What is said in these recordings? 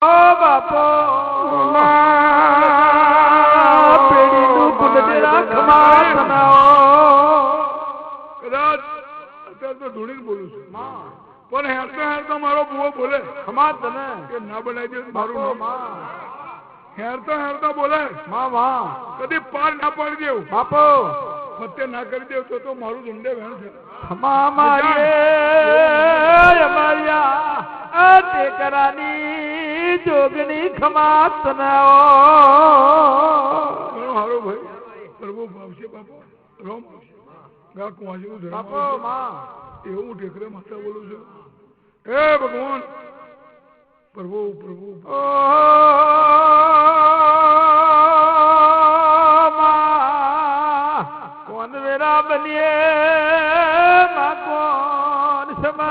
બાપો પેઢીનું કુદરા ખમા બનાવો. કદાચ અત્યારે તો ધૂણીને બોલું છું પણ હેરતા હેરતા મારો બુઓ બોલે ખમા તને કે ના બનાવી દે મારું નામ. હેરતા હેરતા બોલે માં માં કદી પાર ના પાડી દેવું બાપો ફતે ના કરી દેવ તો મારું ઝુંડે વેણ છે. ખમા મારી અમારિયા ટેકરાની જોગની ખમા તનાવો. ઘણો હારો ભાઈ પ્રભુ ભાવશે બાપા રામ ગા કુંવાજી બાપો માં એવું હું ટેકરે માતા બોલું છું. હે ભગવાન પ્રભુ પ્રભુ કોણ વેરા બનીએ માં કોણ સમય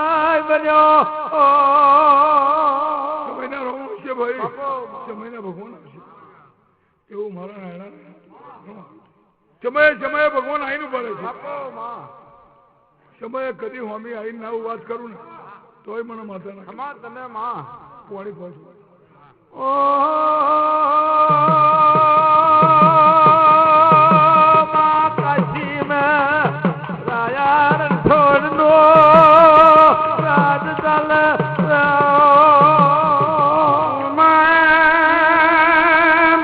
બન્યો. સમયના રોમ છે ભાઈ સમયના ભગવાન આવશે એવું મારા નાયણા સમયે સમયે ભગવાન આવીને પડે છે. સમયે કદી હોમી આવીને ના વાત કરું ને તોય મને માતા ના ખમા તને માં પોણી પહોંચવું.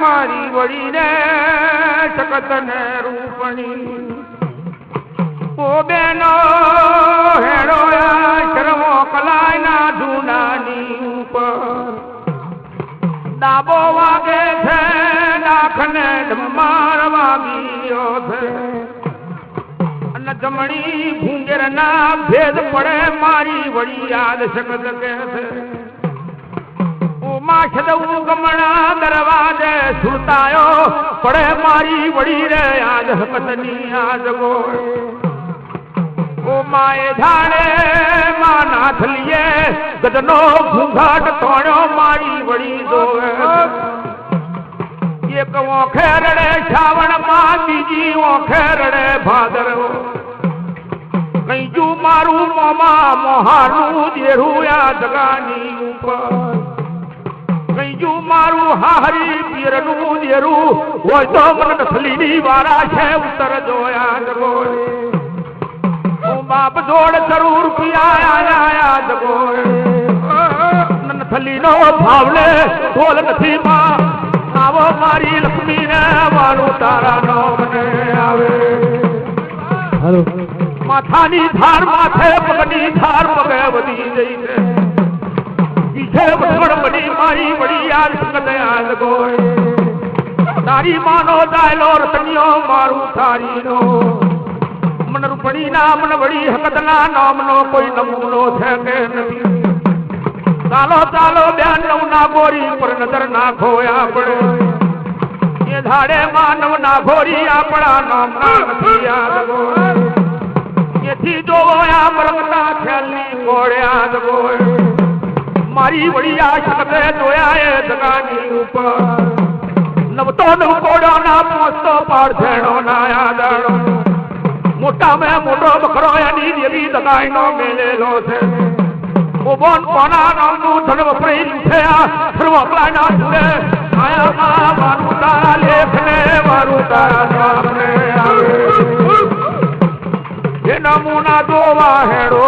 મારી વળીને શકતને રૂપણી ઓ બેનો હેડો શરમો કલાયના જૂનાની ઉપર ડાબો વાગે છે દાખને માર વાગ્યો છે અને જમણી ભૂંગેર ના ભેદ પડે મારી વળી યાદ શકત કે છે. ઉમા છદવું ગમણા દરવાજે સુરતાયો પડે મારી વળી રે યાદ હકતની યાદ ગોળ. ઓ માએ ધાણે માં નાથ લીએ ગદનો ઘૂંઘાટ તોડ્યો મારી વળી દોવે. એક ઓખે રડે શ્રાવણ માં બીજી ઓખે રડે ભાદરવો. કઈજુ મારું મોમા મોહાનું દેરું યાદ ગાની ઉપર. કઈજુ મારું હાહરી પીરનું દેરું હોય તો મન નસલીની વારા છે ઉત્તર જોયા જગોળે. બાપ જોડ જરૂર પિયા જગોળે. નથલીનો ભાવલે ઢોલ નથી માં આવો મારી લક્ષ્મી ને વાળું તારા નો મને આવે. માથાની ધાર માથે પગની ધાર પગે વધી જઈ છે. પીછે વસવડ બની મારી વળી યાદ સંગત યાદ ગોળે. તારી માનો દાયલો રતનિયો મારું થારી નો મન રૂપણી ના મન વળી હકતના નામનો કોઈ નમૂનો છે કે નથી. ચાલો ચાલો બેન નવના ગોરી પર નજર નાખો આપણે એ ધાડે માનવ ના ગોરી આપણા નામના નથી યાદ ગોળે. એથી જોવો આ મરકતા ખેલની ગોળે યાદ ગોળે. મારી વળી આ શકતે જોયા એ જગાની ઉપર નવતો નવ કોડો ના પોસ્તો પાડછેડો ના યાદડો. મોટા મેં મોટો બકરો એની દેવી દગાઈ નો મેલેલો છે. બોન કોના નામનું ધન વપરાઈ છે આ સર્વકલા ના સુરે આયા મારું તારા લેખ ને મારું તારા નામને આવે. એ નમૂના જોવા હેડો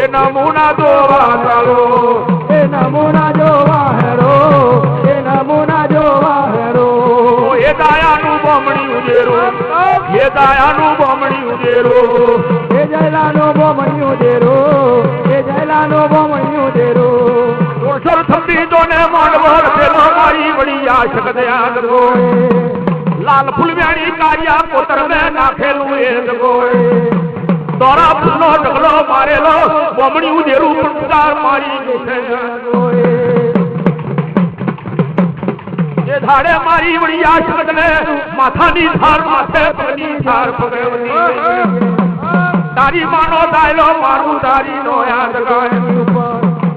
એ નમૂના જોવા ચાલો. એ નમૂના જોવા હેડો એ નમૂના જોવા હેડો. એ દાયાનું બોમણી ઉજેરો એ દાયાનું બોમણી ઉજેરો. એ જયલાનું બોમણી ઉજેરો એ જયલાનું બોમણી ઉજેરો. ઓસર થંભી દોને મોડવર પેલો મારી વળી આ શકત યાદ ગોળે. લાલ ફૂલવેણી કારિયા કોતર મે નાખેલું એ ગોળે. દોરા ફૂલનો ઢગલો મારેલો બોમણી ઉજેરું પણ મારી છે ગોળે. એ ધાડે મારી વળી આ શકત ને માથાની ધાર માથે પગની ધાર પગે વધી. તારી માનો દાયલો મારું તારી નો યાદ ગાય.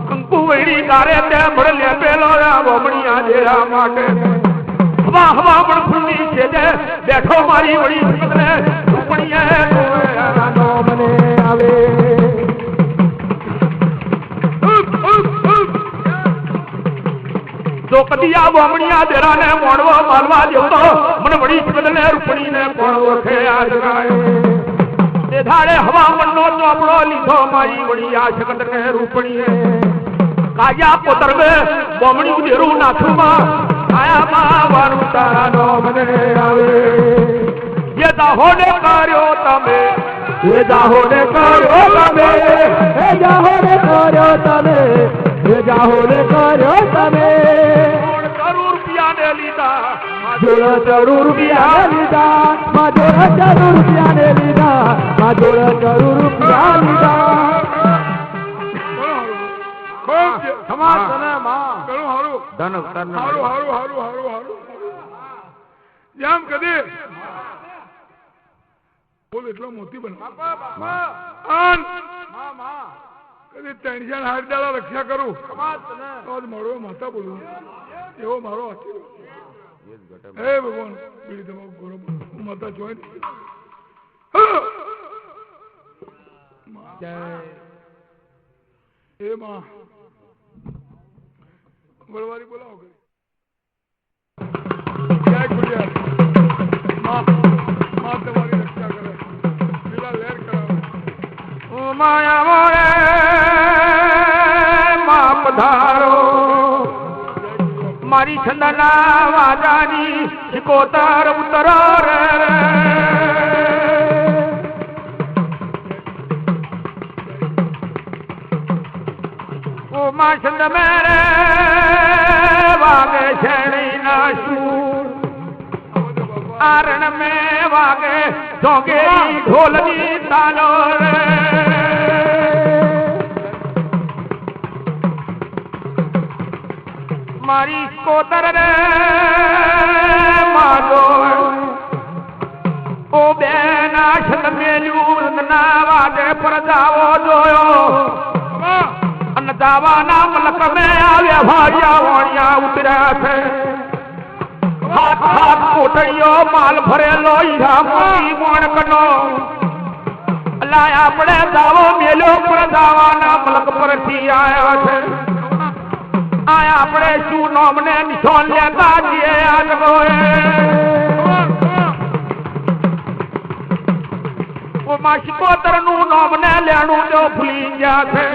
કંકુ વળી તારે તે મળે પેલો બોમણી આજેરા માટે હવા હવા પણ ફૂલની છે જે બેઠો મારી વળી શકત ને રૂપણીએ નો મને આવે. જો કદિયા બોમણિયા દેરાને મોણવો માલવા દેવતો મને વળી બદલે રૂપણીને કોણ ઓળખે આ જગાય તે ધાડે હવામણનો ચોપડો લીધો મારી વળી આ જગતને રૂપણીએ કાયા પોતરવે બોમણી દેરું નાથુમાં આયામાં વારું તારાનો મને આવે ये दाहोने कार्यो तमे ये दाहोने कार्यो तमे ये दाहोने कार्यो तमे ये दाहोने कार्यो तमे करोड़ रुपया ने लीधा जोड़ करोड़ रुपया लीधा जोड़ करोड़ रुपया ने लीधा जोड़ करोड़ रुपया લીધા સમાજ તને માં ઘણું હારું ધન ધન હારું હારું હારું હારું હારું જેમ કદી બોલ એટલો મોતી બન કદી ટેન્શન હાથ દાડા રક્ષા કરું તો મળવો માતા બોલું એવો મારો હે ભગવાન બીડી તમારો ગોળો માતા જોઈ એ માં ગોળવારી બોલાવો કરી જય ગુડિયા માં તમારી રક્ષા કરે લીલા લહેર કરાવો ઓ માયા મોરે માં પધારો મારી છંદના વાજાની શિકોતર ઉતરો રે ઓ માં છંદ મેરે વાગે છેણી ના શૂર આરણ में वागे जोगेरी ढोलनी तालो रे मारी कोतर रे मारो ओ बेना छत मेल्યું ના વાગે પર જાવો જોયો અન દાવાના મલક મે આવ્યા ભાડિયા વણિયા ઉતર્યા છે हाथ हाथ कोठड़ियो माल भरेलो हीरा मोती मोणकनो लाया पड़े दावो मेलो पर दावाना मलक परथी आया छे आया पड़े शू नोमने निशान लेता जिए आज गोए वो माशिकोतर नु नोमने लेणु जो भूली गया छे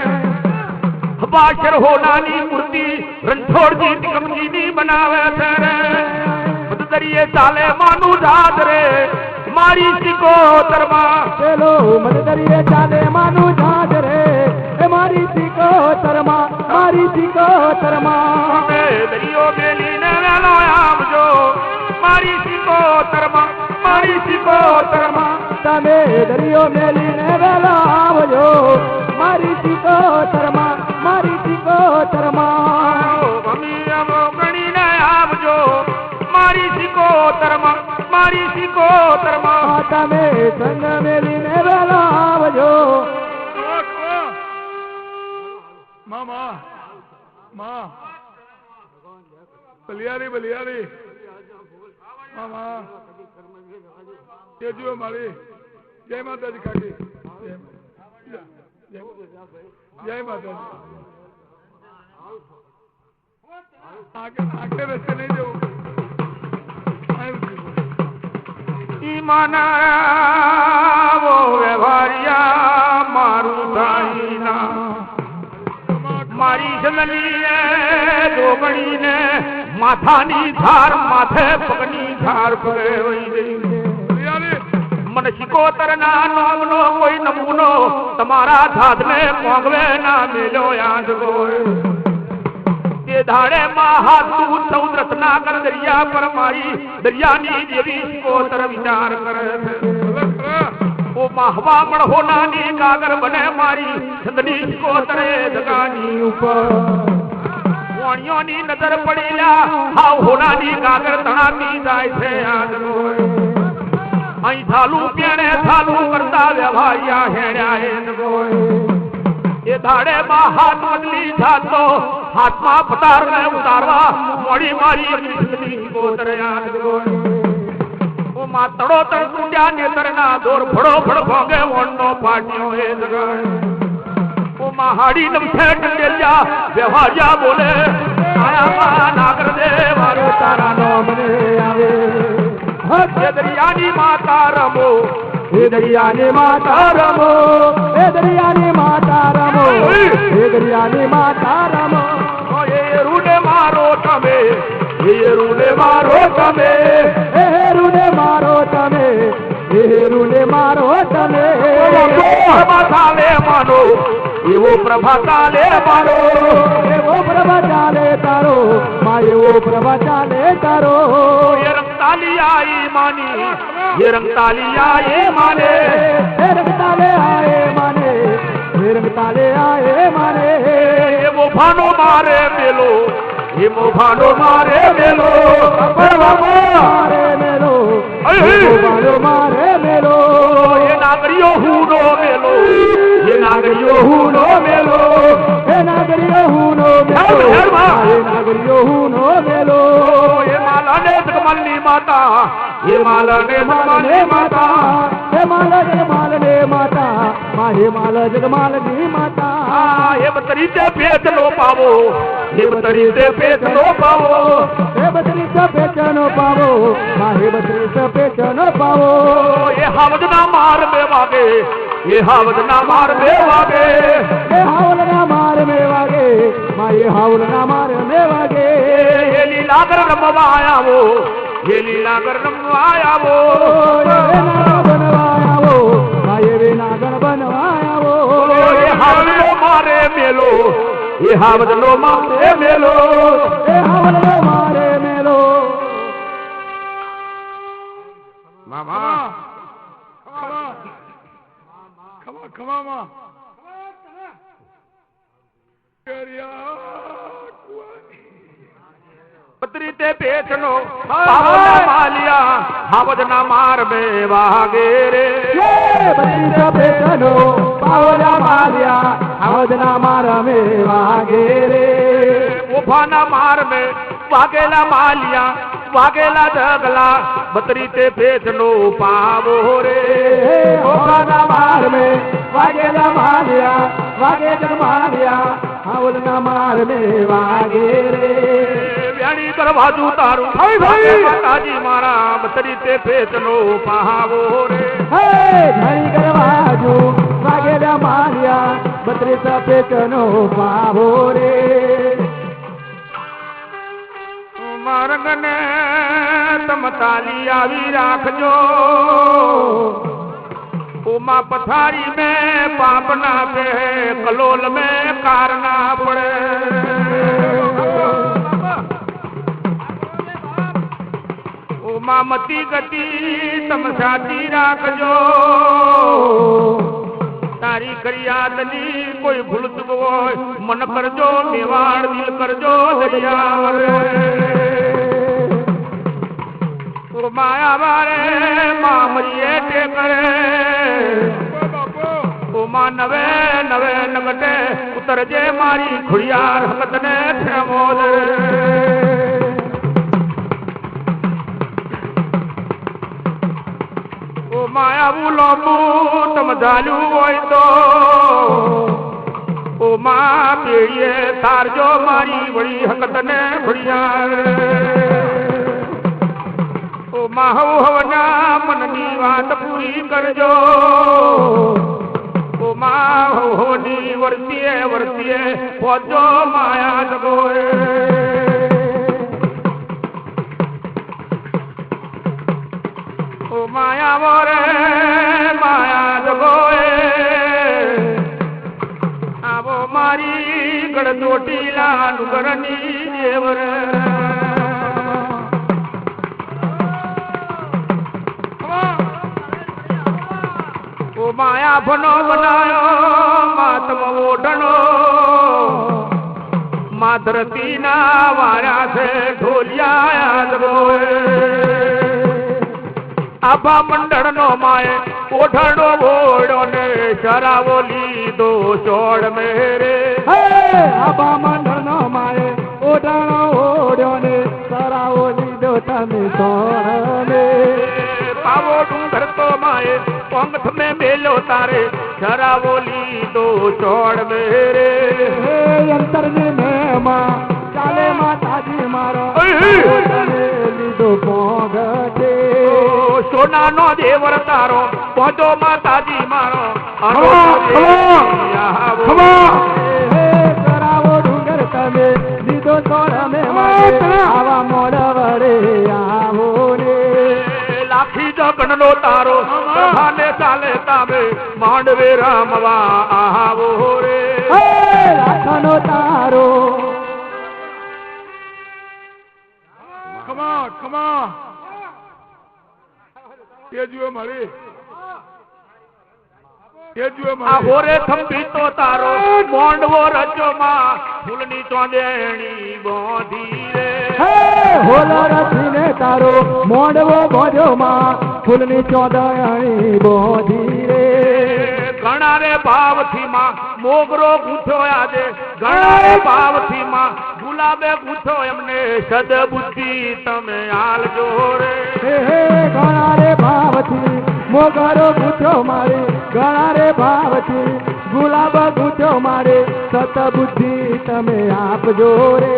बाशर होनानी मूर्ति रणछोड़ जी टिकमजी नी बनावे छे रे दरिये चाले मानू जात रे मारी सिकोतर માં ચલો મન દરિયે ચાલે માનુ જાત રે એ મારી સિકોતર માં મારી સિકોતર માં મે દરિયો બેલીને વેલો આવજો મારી સિકોતર માં મારી સિકોતર માં તમે દરિયો બેલીને વેલો આવજો મારી સિકોતર માં મારી સિકોતર માં મમ્મી આમ ગણીને આવજો મારી સિકોતર માં મારી સિકોતર માં તમે સંગ મેલીને વેલા આવજો મામા માં બલિયારી બલિયારી મામા કેજો મારી જય માતાજી કાકી જય માતાજી આગે રસ્તે નહીં જવું ईमाना वो व्यवहारिया मारू दाईना मारी जननी जोगणी ने माथानी धार माथे पगनी धार पगे वही मन सिकोतर ना नोमनो कोई नमूनो તમારા સાધને કોંગવે ના મેલો યાદ ગોય તે ધાડે માં હાથું સૌદ રત્ના કર દરિયા પર મારી દરિયાની દેવી સિકોતર વિચાર કરે છે ઓ mahવા મણ હોનાની કાગર બને મારી ચંદની સિકોતરે જગાની ઉપર વાણિયોની નજર પડેલા હાવ હોનાની કાગર તણાતી જાય છે યાદ ગોય અહીં થાલું પેણે થાલું કરતા વ્યવહારિયા હેણ્યા હેન ગોય એ ધાડે માં હાથ બદલી જાતો હાથમાં પતારને ઉતારવા મોડી મારી અગ્નિ સિકોતર યાદ ગોય ઓ માં તડો તડ તૂટ્યા નેતરના દોર ફળો ફળ ભોગે વણનો પાટ્યો એ જગાય ઓ માં હાડી નમસે ટંડેલિયા વ્યવહારિયા બોલે આયા માં નાગર એ દરિયાની માતા રમો એ દરિયાની માતા રમો એ દરિયાની માતા રમો એ દરિયાની માતા રમો એ રૂને મારો તમે એ રૂને મારો તમે એ રૂને મારો તમે એ રૂને મારો તમે પ્રભાતાલે માનો એવો પ્રભાતાલે માનો એવો પ્રભા ચાલે તારો માં એવો પ્રભા ચાલે તારો એ રંગતાલી આઈ માની એ રંગતાલી આઈ માને એ રંગતાલે આયે માને એ રંગતાલે આયે માને એ મોભાનો મારે મેલો એ મોભાનો મારે મેલો મારે મેલો મારે મેલો એ નાગરીઓ હુનો મેલો એ નાગરીઓ હુનો મેલો એ નાગરીઓ હુનો મેલો એ નાગરીઓ હુનો મેલો એ માલાને જગમાલની માતા એ માલાને જગમાલની માતા હે માલ જગમાલને માતા માહે માલ જગમાલની માતા એ બતરીતે પેટ નો પાવો એ બતરીતે પેટ નો પાવો હે બત્રીસ પેચનો પાવો માહે બત્રીસ પેચનો પાવો એ હાવજના માર મે વાગે એ હાવજના માર મે વાગે એ હાવલના માર મે વાગે માહે હાવલના માર મે વાગે એ લીલાગર રમવા આવો એ લીલાગર રમવા આવો બનવાયાવો માહે વિનાગર બનવાયાવો એ હાવલો મારે મેલો એ હાવજનો મારે મેલો એ હાવલનો મારે મેલો મામા ખમા બત્રીતે પેટનો પાવના માલિયા હાવજના માર મે વાગે રે બત્રીસ પેચનો પાવલા માર્યા હાવજના માર મે વાગે રે ઉભાના માર મે વાગેલા માલિયા વાગેલા ઢગલા બત્રીતે પેટનો પાવો રે ઓખાના માર મે વાગેલા માર્યા વાગે જગ માર્યા હાવલના માર મે વાગે રે વ્યાણી કરવાજુ તારું ભાઈ માતાજી મારા બત્રીતે પેટનો પાવો રે હે ધણી કરવાજુ વાગેલા માર્યા 32 પેટનો પાવો રે માર્ગને તમ તાલી આવી રાખજો ઉમા પથારી में पाप ना पे कलोल में कार ना पड़े उमा मती गति तम साथी રાખજો તારી કરિયાદની કોઈ ભૂલ ચૂક હોય મન કરજો મેવાડ દિલ કરજો દરિયા ઓ માયા વારે મામરીએ ટેકરે ઓ મા નવે નવે નગટે ઉતરજે મારી ખુડિયાર હકતને થેમોદ ઓ માયા બુલોબુ તમ ઝાલ્યું હોય તો ઓ મા પેડીએ તારજો મારી વળી હકતને ખુડિયાર ઓ મા હવના મનની વાત પૂરી કરજો ઓ મા હોની વર્તીએ વર્તીએ પહોંચો માયા જગોએ ઓ માયા વરે માયા જગોએ આવો મારી ગળદોટીલા નુગરની દેવર ઓ માયા ભનો બનાયો માતમ ઓઢણો માધરતી ના વાળા છે ઢોલિયા જગોએ આભા મંડળ નો માએ ઓઢણો ઓઢો ને શરાવો લીધો ચોડ મેરે આભા મંડળ નો માએ ઓઢણો ઓઢો ને શરાવો લીધો તમે ચોડ ને પાવો ડુંગર તો માએ પંખ में મેલો તારે શરાવો લીધો ચોડ મેરે અંતર ને મેમાં ચાલે માતાજી મારો લીધો પોગટે સોનાનો દેવર તારો પહોંચો માતાજી મારો કરાવો ડુંગર તમે લીધો સોળ અમે આવા મોડ વડે આવો ને લાખી જગણનો તારો સભાને ચાલે તામે માંડવે રામવા આવો રે લાખનો તારો ખમા તે જુએ મારી આહો રે થંભી તો તારો મોંડવો રચોમાં ફૂલની ચોંદેણી બોધી રે હોલા રચીને તારો મોંડવો બોધોમાં ફૂલની ચોંદણી બોધી રે ઘણા રે ભાવથી માં મોગરો ગૂંથો આજે ઘણા રે ભાવથી માં ગુલાબે ગૂંથો એમને સદબુદ્ધિ તમે આલજો રે ઘણા રે ભાવથી મોગરો ગૂંથો મારે ઘણા રે ભાવથી ગુલાબ ગૂંથો મારે સતબુદ્ધિ તમે આપજો રે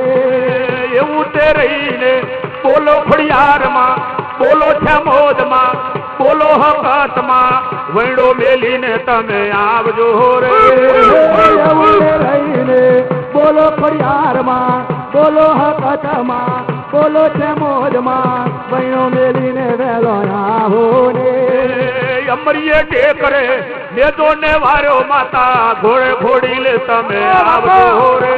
એવું તે રહીને બોલો ખડિયારમાં બોલો છમોદમાં બોલો હકતમાં વૈડો મેલીને તમે આવજો રે રહીને બોલો ખડિયારમાં બોલો હકતમાં બોલો છમોદમાં વૈડો મેલીને વેલો આવો ને અમરીએ ટેકરે લેજો ને વાર્યો માતા ઘોડે ઘોડી લે તમે આવજો રે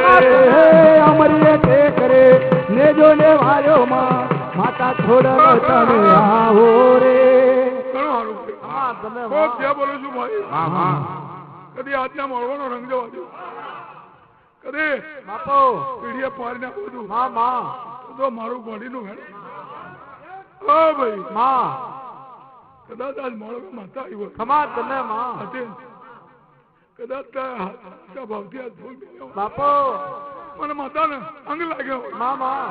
અમરીએ ટેકરે લેજો ને વાર્યો માતા છોડો તમે આવો રે બોલું છું ભાઈ કદી આજના મળવાનો રંગ જવા દો કદી બાપો પીડીએ પારી ના બધું તો મારું બોડીનું હેડ ઓ ભાઈ કદાચ આજ મળો માતા આવ્યો ખમા તમે કદાચ ભાવથી આજ ફૂલ બાપો મને માતા ને અંગ લાગ્યો હોય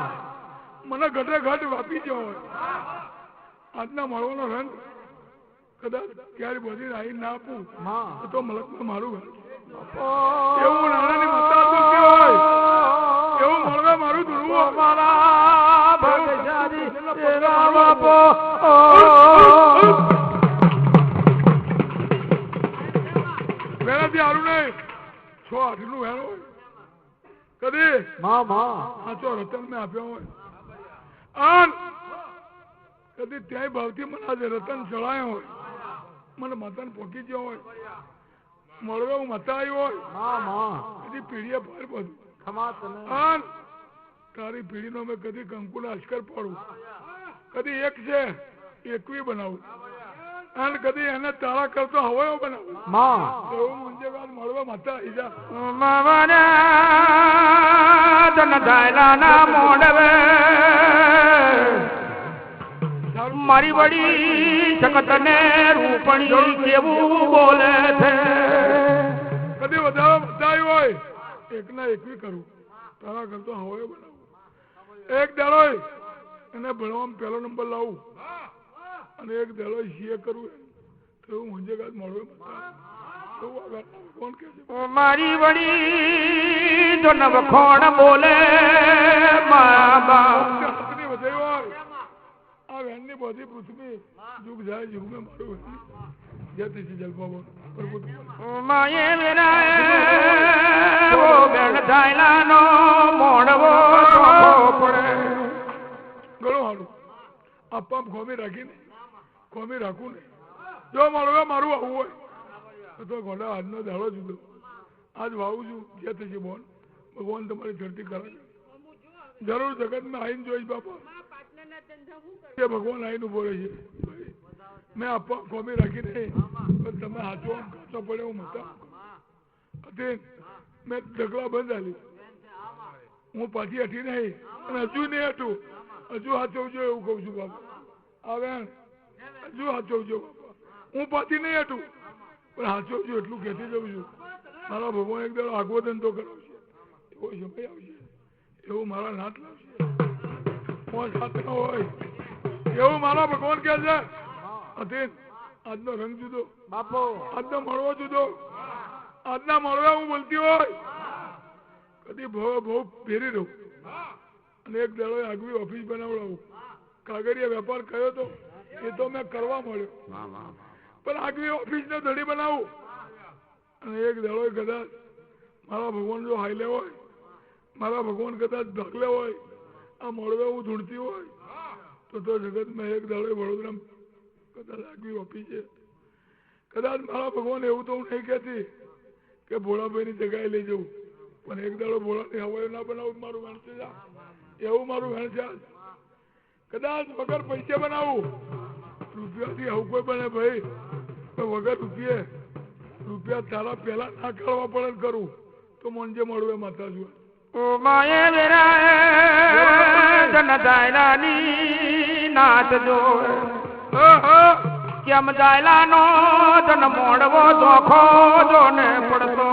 મને ઘટે ઘટ વાપી ગયો હોય આજના મળવાનો રંગ કદાચ ક્યારે બધી રાહી ના આપું તો મલકમાં મારું એવું નાનાની માતા દુઃખી હોય એવું મળવા મારું ધૂળવું મારા ભગજારી તેરા બાપો વેરાથી હારું નહીં 6-8 નું વેરો હોય કદી સાચો રતન મેં આપ્યો હોય આન કદી ત્યાંય ભાવથી મને આજે રતન ચડાયો હોય મને મતન પોકી ગયો હોય મળવે હું મતા આવ્યો હોય કદી પીડીએ ભાર બધું આન તારી પીડીનો મેં કદી કંકુના અસ્કર પાડું કદી એક છે 21 બનાવું અને કદી એને તારા કરતો હવાયો બનાવું એવું મુંજે વાત મળવા મતા આવી જા મારી વડી જગત ને રૂપણી કેવું બોલે છે કદી વધારે બતાવ્યું હોય 1 ના 21 કરું તારા કરતો હવાયો બનાવું એક દાડો એને ભણવામાં પહેલો નંબર લાવું અને એક દાડો સીએ કરવું તો હું મુંજે વાત મળવા કોણ કે મારી વડી જો નવખોણ બોલે મારા બાપ આ વેણની બધી પૃથ્વી જુગ જાય જુગ મેં મારું જતી છે જલપા માયે વેરાય ઓ બેન ધાયલાનો મોણવો પડે ઘણું સારું આપા ખોમી રાખીને ખોમી રાખું ને જો મળવા મારું આવું હોય તો ઘોડા આજનો દાડો જુદો આજ વાવું છું જે થશે બોન ભગવાન તમારી ધરતી કરે જરૂર જગતમાં આવીને જોઈશ બાપા કે ભગવાન આવીને ઉભો રહે છે મેં આપવા કોમી રાખીને તમે હાથો કાચો પડે હું મતા મેં ઢગલા બંધ આલી હું પાછી હટી નહીં અને હજુ નહીં હટું હજુ હાચવજો એવું કહું છું બાપા આવે હજુ હાચવજો બાપા હું પાછી નહીં હટું પણ હાચવજો એટલું કહેતી જઉં છું મારા ભગવાન એક દાડો આગવદન તો કરાવશે એવો સમય આવશે એવું મારા નાથ લાવશે હાથ ન હોય એવું મારા ભગવાન કહે છે અધીન આજનો રંગ જુદો બાપો આજનો મળવો જુદો આજના મળવા હું બોલતી હોય કદી બહુ ફેરી રહું અને એક દાડો આગવી ઓફિસ બનાવડાવું કાગળિયા વેપાર કર્યો તો એ તો મેં કરવા મળ્યો પણ આગવી ઓફિસને ધડી બનાવું અને એક દાડો કદાચ મારા ભગવાન જો હાઈલે હોય મારા ભગવાન કદાચ ઢગલે હોય આ મળવે હું ધૂણતી હોય તો જગતમાં એક દાડો વડોદરા કદાચ આગવી ઓફિસ છે કદાચ મારા ભગવાન એવું તો હું નહીં કહેતી કે ભોળાભાઈની જગ્યાએ લઈ જવું પણ એક દાડો ભોળાની હવાઈ ના બનાવું મારું વેણ છે એવું મારું વેણ છે કદાચ વગર પૈસે બનાવું રૂપિયાથી આવું કોઈ બને ભાઈ તો વગર રૂપિયા તારા પહેલા ના કાઢવા પડે કરું તો મોંજે મળવે માતા જુએ ઓ માયે વેરા જન દાયલાની નાચ જો કેમ દાયલાનો જન મોડવો જોખો જોને પડતો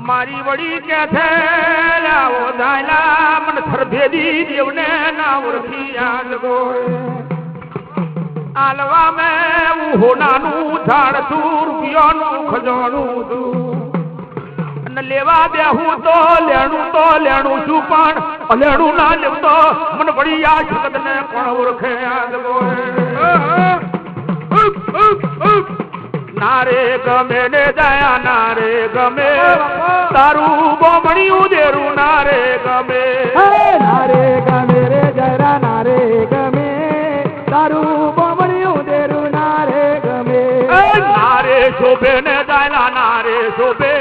મારી વડી કે છે લાવો દાયલા મન સરભેદી દેવને ના ઓળખી યાદ ગો આલવા મેં હું હોનાનું ઝાડ છું રૂપિયાનું ખજાનું છું અને લેવા બેહું તો લેણું છું પણ લેણું ના લેવતો મને વળી આ જગતને કોણ ઓળખે યાદ ગો નારે ગમે ને દયા નારે ગમે તારું બોમણિયું દેરું નારે ગમે નારે ગમે રે જરા નારે ગમે તારું બોમણિયું દેરું નારે ગમે નારે શોભે ને દાયલા નારે શોભે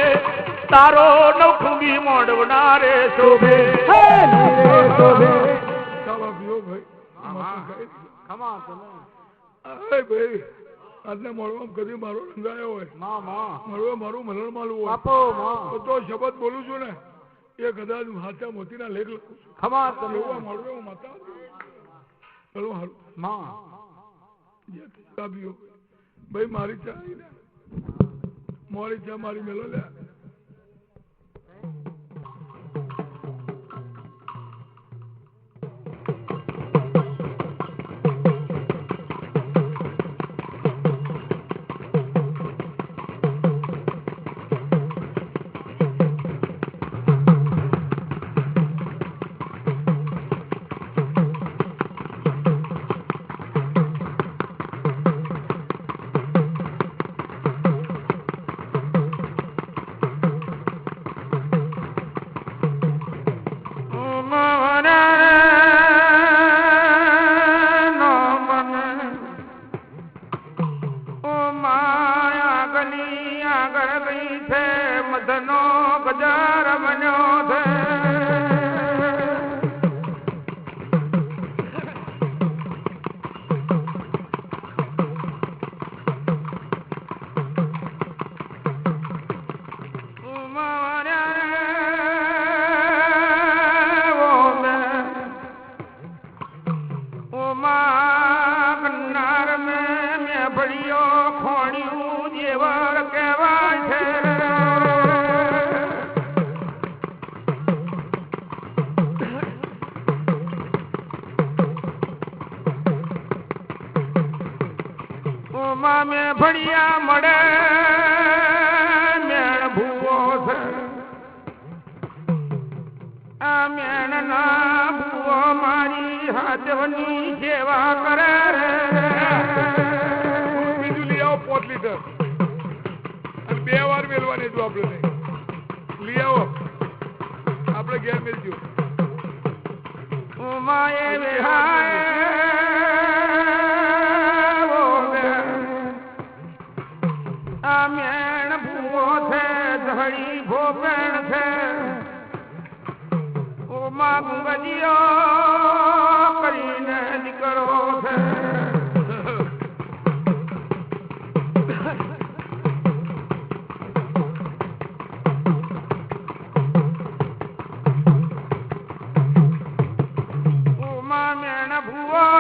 તારો નવખુંગી મોડવ નારે શોભે શોભે ચાલો પીઓ ભાઈ ભાઈ આજને મળવામાં કદી મારો રંગાયો હોય મળવા મારું મલણ માલું હોય તો શબ્દ બોલું છું ને એ કદાચ હાથા મોતીના લેખ લખું છું એવું મળવે હું માતા ચલો હારું ભાઈ મારી ચા મારી ચા મારી મેલો લે મેં ભણિયા મળે મેણ ભૂવો છે આ મેણ ના ભૂવો મારી હાથની સેવા કરે બીજું લઈ આવો 5 લીટર અને 2 વાર મેળવાની જો આપણે લઈ આવો આપણે ઘેર મેળજો ઉમાએ વિહાય મેણ ભૂવો છે ધડી ભોપેણ છે ઓમાં ગુંગજીઓ કરીને નીકળો છે ઓમાં મેણ ભૂવો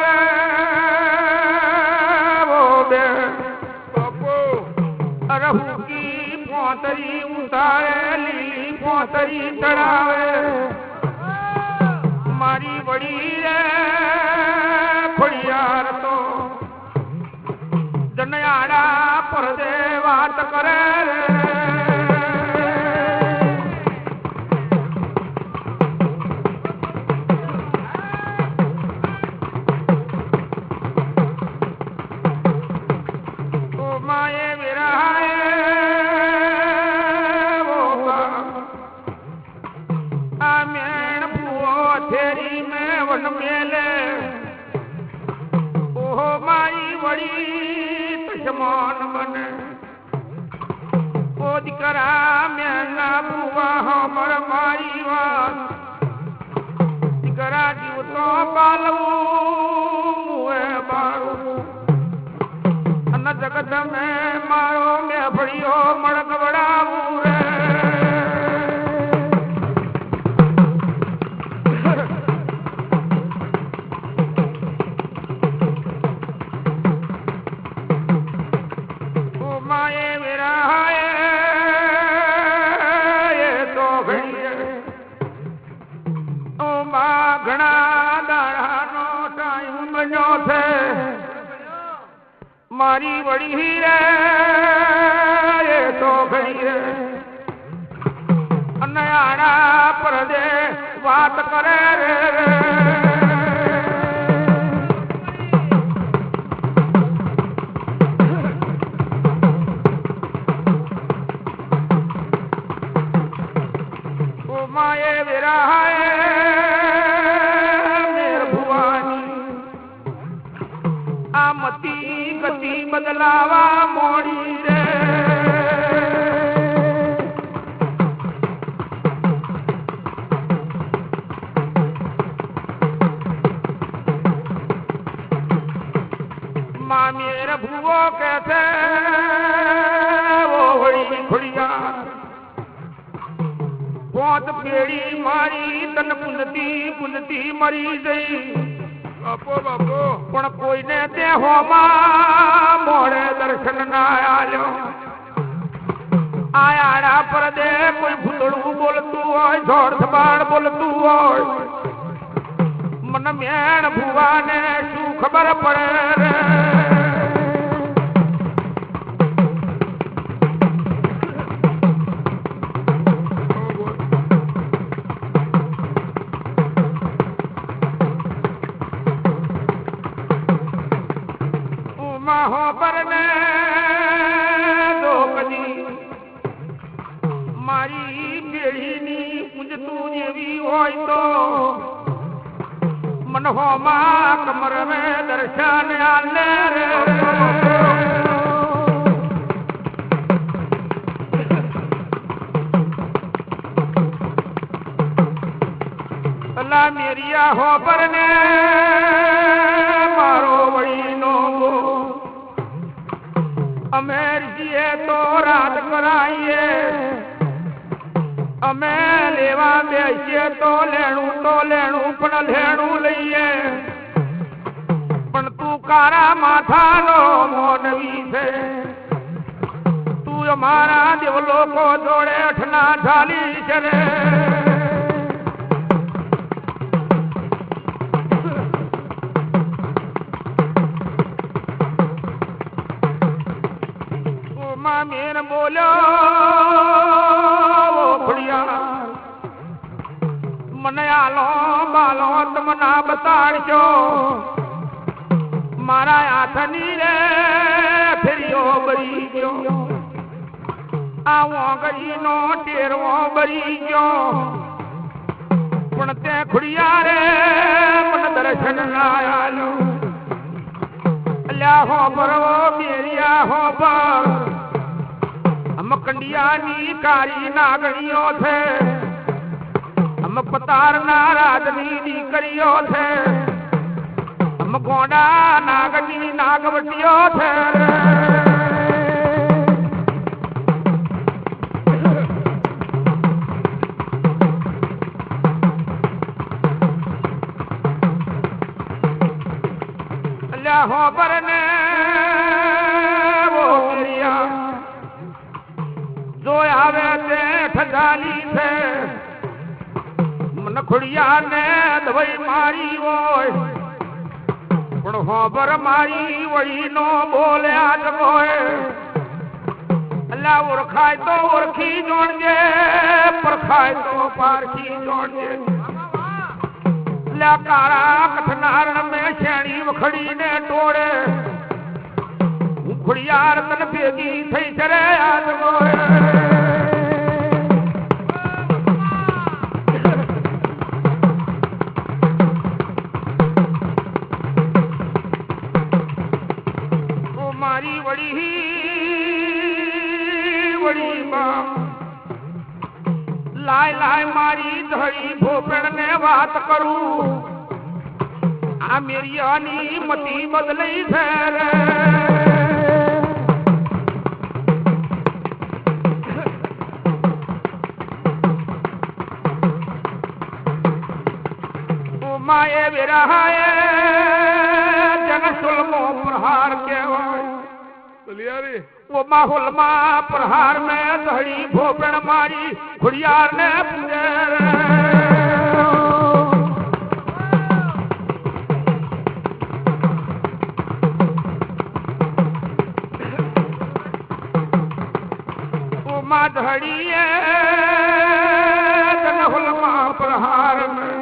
રહુકી પોતરી ઉતારે લીલી પોતરી ચડાવે મારી વડી રે ખોડિયાર તો જનયાડા પરદે વાત કરે थेरी में वन मेले ओहो माई वड़ी तशमान बने ओ दिकरा में ना बुआ हमर माई वास दिकरा जीव तो पालू मुए बारू अन जगत में मारो में भड़ियो मड़क बड़ाऊ रे ओ माए मेरा ये तो घड़िए ओ मां घना दाड़ा नो टाइम बनो थे मारी बड़ी ही रे ये तो गई रे नयाड़ा पर दे बात करे रे ओ माए मेरा है मेर भुवानी आमती गति बदलावा मोड़ी रे माँ मेरे भुवो कहते वो बड़ी खुड़िया बहुत पेड़ी मारी तन पुंजती मरी गई बापो बापो पण कोई ने ते होमा मोड़े दर्शन ना आलो आयाड़ा पर दे कोई भुतड़ू बोलतू होय झोड़ सबाड़ बोलतू होय मन मेण भुवा ने शू खबर पड़े रे हो पर ने दो कदी मारी बेड़ी नी मुझ तू जेवी होय तो मन हो मां कमर में दर्शन आले रे अल्लाह मेरिया हो पर ने मारो वही नो अमेर जिए तो रात कराइए अमे लेवा बेचिए तो लेणू पण लेणू लईए पण तू कारा माथा नो मोनवी से तू हमारा देवलो को जोड़े अठना झाली चले मेर बोलो वो खुड़िया मन आलो बालो तमना बताड़ो मारा आथनी रे फिरियो बरी जो आवो गरी नो टेरवो बरी जो पण ते खुड़िया रे मन दर्शन ना आलो अल्लाह हो परवो मेरिया हो पर हम कंडिया नी कारी नागणियों थे हम पतार नाराजनी नी करियो थे हम गोंडा नागनी नागवटियो थे अल्लाह हो पर ने वो मेरिया जो आवे ते ठगाली थे मन खुड़िया ने दवाई मारी वोय पण होबर मारी वही नो बोले आज गोए अल्लाह उरखाय तो उरखी जोड़जे परखाय तो पारखी जोड़जे अल्लाह कारा कथनारण में छेणी वखड़ी ने टोड़े खुड़िया तन भेगी थई चरे आज गोए વળી વળી બા લાય લાય મારી ધડી ભોપેણ ને વાત કરું આ મેરિયાની મતી બદલાઈ છે રે માએ વિરાએ જનસુલમો પ્રહાર કહેવાય वो माहौल में प्रहार में धड़ी भोपण मारी खुड़ियार ने पूरे वो माँ धड़ी जनहुल में प्रहार में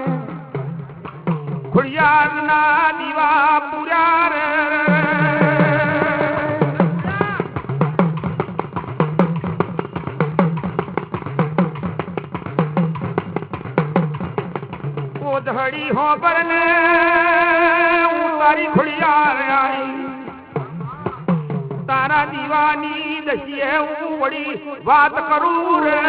खुड़ियार ना दीवा पूरा धड़ी हो बरने तारी खुड़ियार आई तारा दीवानी दसिए बड़ी बात करूं रे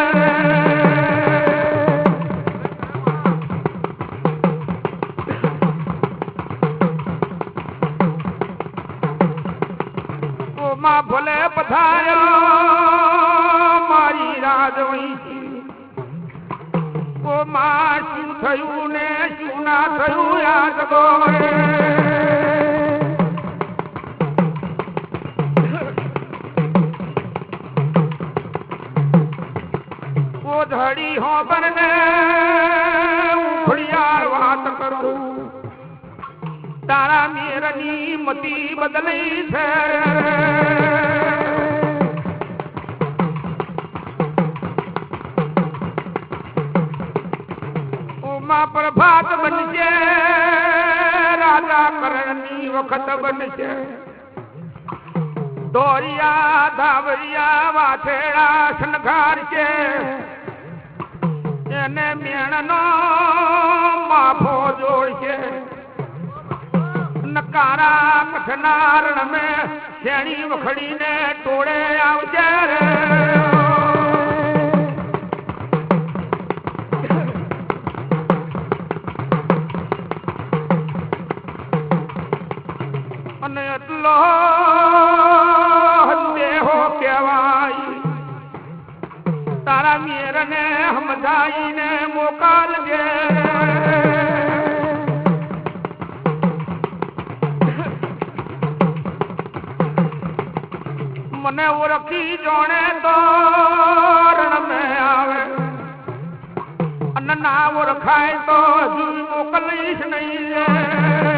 ओ मां भले पधारो मारी राजवई ओ मां શું થયું ને શું ના થયું યાદ ગોરે ઓ ધડી હો બને ઉખડિયાર વાત કરું તારા મેરની મતી બદલાઈ છે प्रभात बनजे राजा करनी वखत बनजे दोरिया धावरिया वाथेड़ा शनगार के एने मेणनो माफो जोड़ के नकारा कठनारण में शेणी वखड़ी ने टोड़े आवजे रे तारा मेर ने हमदाई ने मोकाल गे मने ओरखी जोने तो रण में आवे अन्न ना ओरखाए तो मोकलीस नहीं है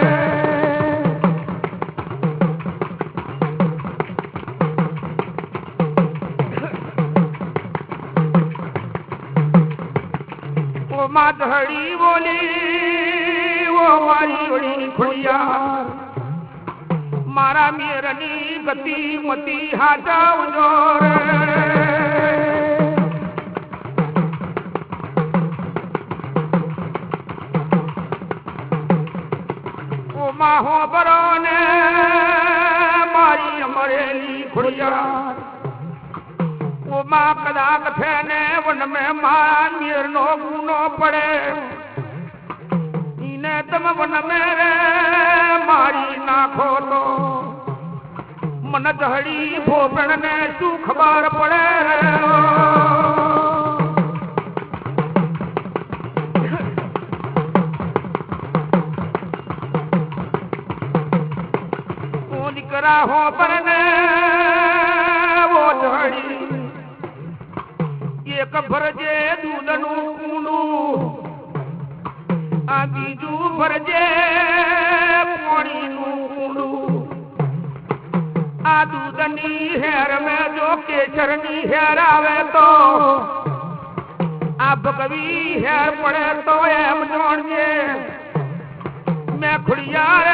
धड़ी बोली वो मारी बड़ी खुड़ियार मारा मेरनी गति मती हाजा उजोर ओ माहो बरो ने मारी अमरेली खुड़ियार वो माँ कदाक थे ने वन में मारा मीर नो गुनो पड़े इने तम वन मेरे मारी नाखो तो मन धड़ी भोपण ने शू खबर पड़े वो निकरा हो पर ने वो धड़ी एक भरजे दूधनु कूंडू आ बीजू भरजे पानी नु कूंडू आ दूधनी हेर में जो केसरनी हेर आवे तो आ भगवी हेर पड़े तो एम जोड़जे मैं खुड़ियार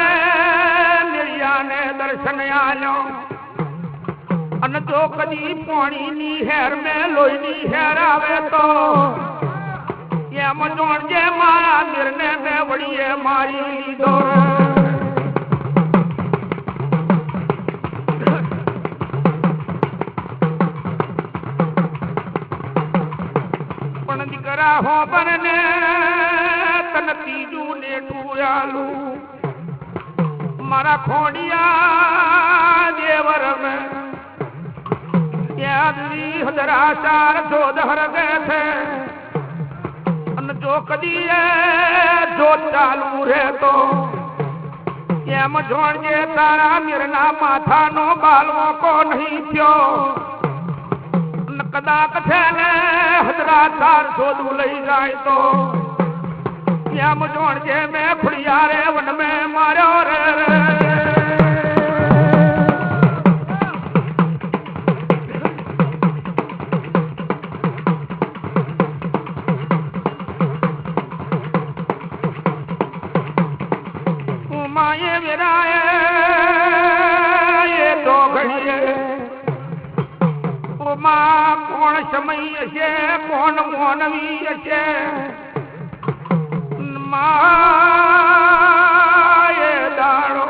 निरिया ने दर्शन आलो अन जो कदी पानी नी हेर में लोई नी हेर आवे तो ये मजोड़ जे मारा निर्णय में बड़ी है मारी दो ખોબર ને તન ત્રીજું નેઠું આલું મારા ખોડિયા દેવર મેં યાદવી હદરા ચાર જોધર ગે છે અને જો કદી જો ચાલુ રહેતો એમ જોણજે તારા મીરના માથાનો બાલવો કો નહીં થયો કદાચ છે ને હદરા ચાર જોધું લઈ જાય તો એમ જોણજે મેં ખુડિયારે વન મેં માર્યો રે માએ મેરાએ એ તો ઘડીએ ઓમાં કોણ સમય છે કોણ મોનવી છે માએ દાડો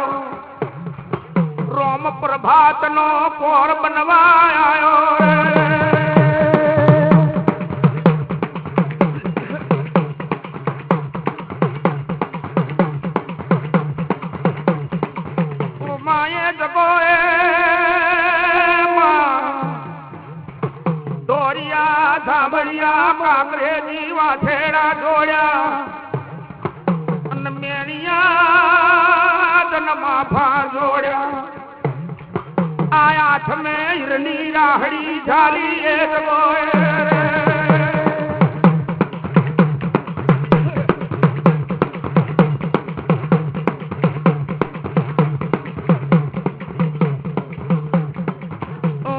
રોમ પ્રભાતનો પોર બનવા આવ્યો માએ જગોએ દોરિયા ધાબળિયા કાંકરેજી વાછેડા જોડ્યા અને મેણિયા જન્મા ભા જોડ્યા આ હાથ મેં હિરની રાહડી ઝાલી એ જગોએ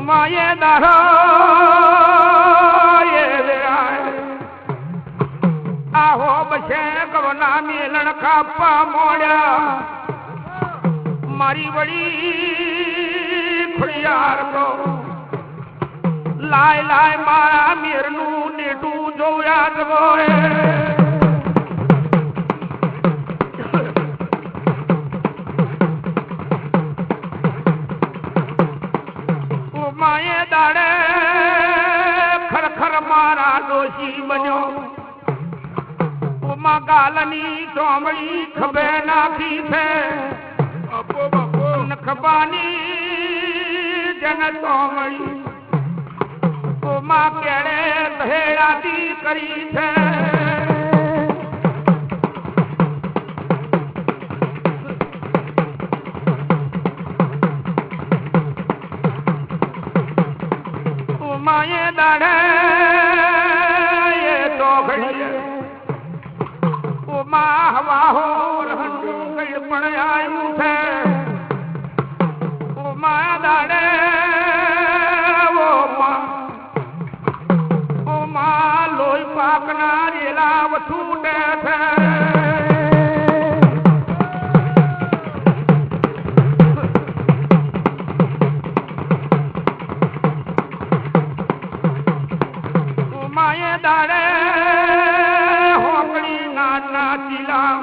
માએ દાડો આહો બસે ગવના મેલણ કાપા મોડ્યા મારી વળી ખુડિયાર તો લાય લાય મારા મેરનું નેટું જોયા જગોએ માએ દાડે ખરખર મારા ડોશી બન્યો ઉમા ગાલની ચોમડી ખભે નાખી છે ખબાની જન ચોમડી ઉમા કેળે ધેડાતી કરી છે માએ દાડે એ તો ઘડીએ ઉમા હવા હો રહંડું કઈ પણ આવ્યું છે ઉમા દાડે ઉમા લોહી પાકના રેલા વછૂટે છે માએ દાડે હોકડી નાના ચીલા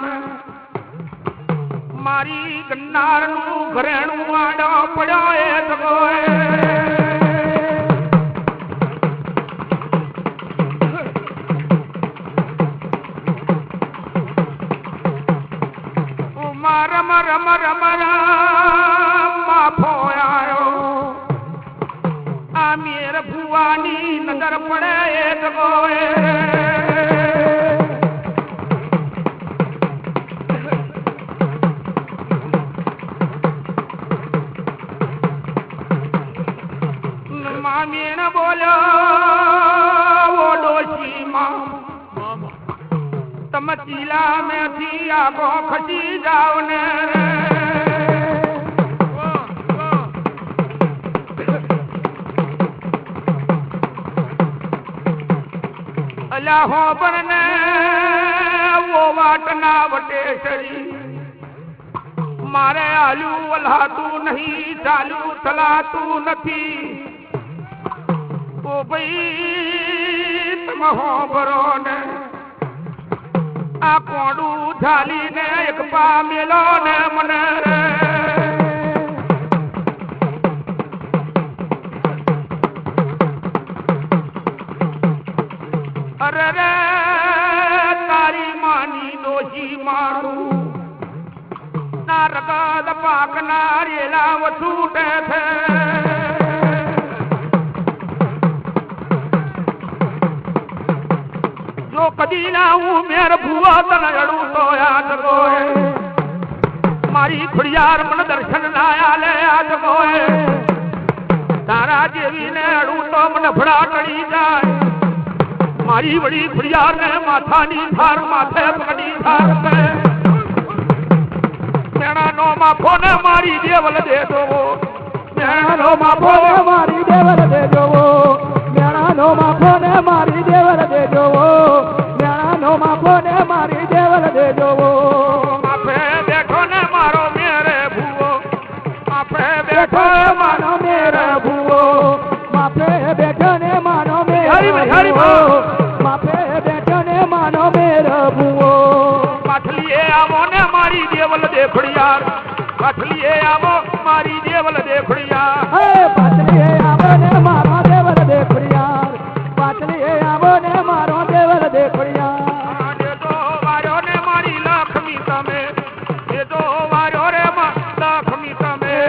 મારી ગન્નારનું ઘરેણું આડો પડ્યો એ જગોએ રમ રમ રમ માફો આવ્યો આ મેર ભુવાની નજર પડે એ જગોએ મામીણ બોલ્યો ઓ ડોશી માં તમે ચીલા મેથી આગો ખસી જાવ ને અલ્યા હો પણ ને ઓ વાટના વટેસરી મારે આલ્યું વલાતું નહીં ચાલ્યું થલાતું નથી ઓ ભાઈ તમે હો ભરો ને આ કોડું ઝાલીને એક પામેલો ને મને અરે રે ના રગદ પાકના રેલા વછૂટે છે જો કદી ના હું મેર ભૂવા તને અડું તો યાદ કોય મારી ખુડિયાર મને દર્શન ના આલે યાદ કોય તારા જેવી ને અડું તો મને ભડા ટળી જાય મારી વડી ખુડિયાર ને માથાની થાર માથે પકડી થાર પે મેણા નો માફો ને મારી દેવલ દે દો મેણા નો માફો ને મારી દેવલ દે દો મેણા નો માફો ને મારી દેવલ દે દો મેણા નો માફો ને મારી દેવલ દે દો માફે બેઠો ને મારો મેરે ભૂવો માફે બેઠો મારો મેરે ભૂવો માફે બેઠો ને મારો મેરે ભૂવો માફે બેઠો ને મારો મેરે ભૂવો પાછલીએ આવો ને મારી દેવલ દે ખુડિયાર પાછલીએ આવો મારી દેવલ દે ખુડિયાર હે પાછલીએ આવો ને મારો દેવલ દે ખુડિયાર પાછલીએ આવો ને મારો દેવલ દે ખુડિયાર દે તો વાર્યો ને મારી લક્ષ્મી તમે દે તો વાર્યો રે લક્ષ્મી તમે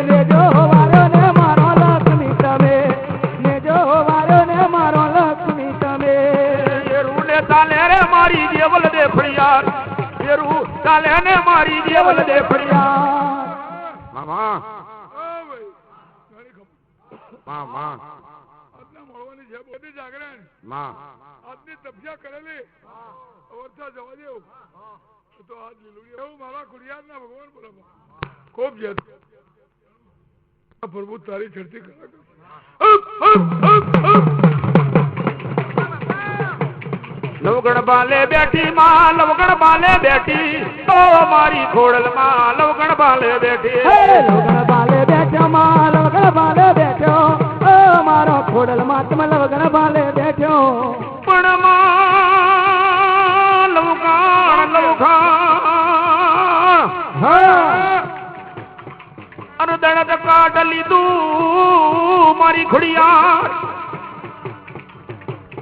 દે જો વાર્યો ને મારો લક્ષ્મી તમે દે જો વાર્યો ને મારો લક્ષ્મી તમે એ રૂલે તાલે રે મારી દેવલ દે ખુડિયાર रू चाले ने मारी देवल दे फरियाद मामा मामा आजना મળવાની છે બધી જાગરણ માં આજની તપસ્યા કરેલી અવરતા જવા દેવ તો આજ લીલુડી એવું મારા ખુડિયારના ભગવાન બોલાવા ખૂબ જત પ્રભુ તારી ચડતી કરા લવગણ બાલે બેઠી માં લવગણ બાલે બેઠી તો મારી ખોડલ માં લવગણ બાલે બેઠી લવગણ બાલે બેઠો માં લવગણ બાલે બેઠો ઓ મારો ખોડલ માં તમે લવગણ બાલે બેઠો પણ માં લવગણ અન દણત કાઢ લીધું મારી ખુડિયાર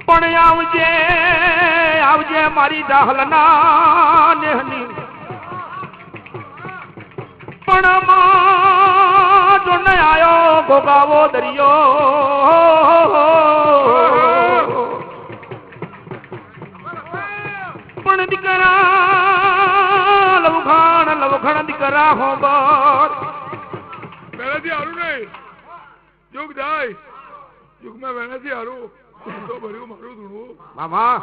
પણ આવજે આવજે મારી દાહલના નેહની પણ માં જો ન આયો ગોગાવો દરિયો પણ દીકરા લવઘણ દીકરા હોબર પહેલાથી હારું નહીં યુગ જાય યુગમાં પહેલાથી હારું તો ભર્યું મારું ધૂણવું મામા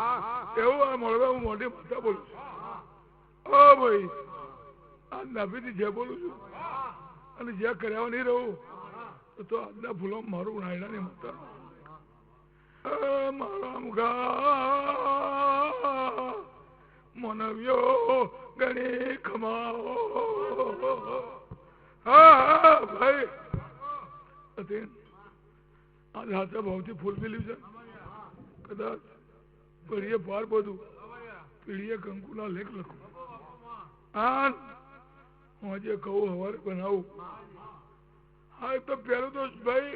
એવું આ મળવા હું મોટી માતા બોલું છું ઓ ભાઈ આ નાભીથી જે બોલું છું અને જે કર્યા નહીં રહું તો આજના ફૂલો મારું નાયણાની માતા મારા મુખા મનવ્યો ગણી ખમાઓ હા ભાઈ આ હાથે ભાવથી ફૂલ મિલ્યું છે કદાચ પડીએ પાર બધું પીડીએ કંકુના લેખ લખું આ હું આજે કહું હવારે બનાવું હા તો પેલું તો ભાઈ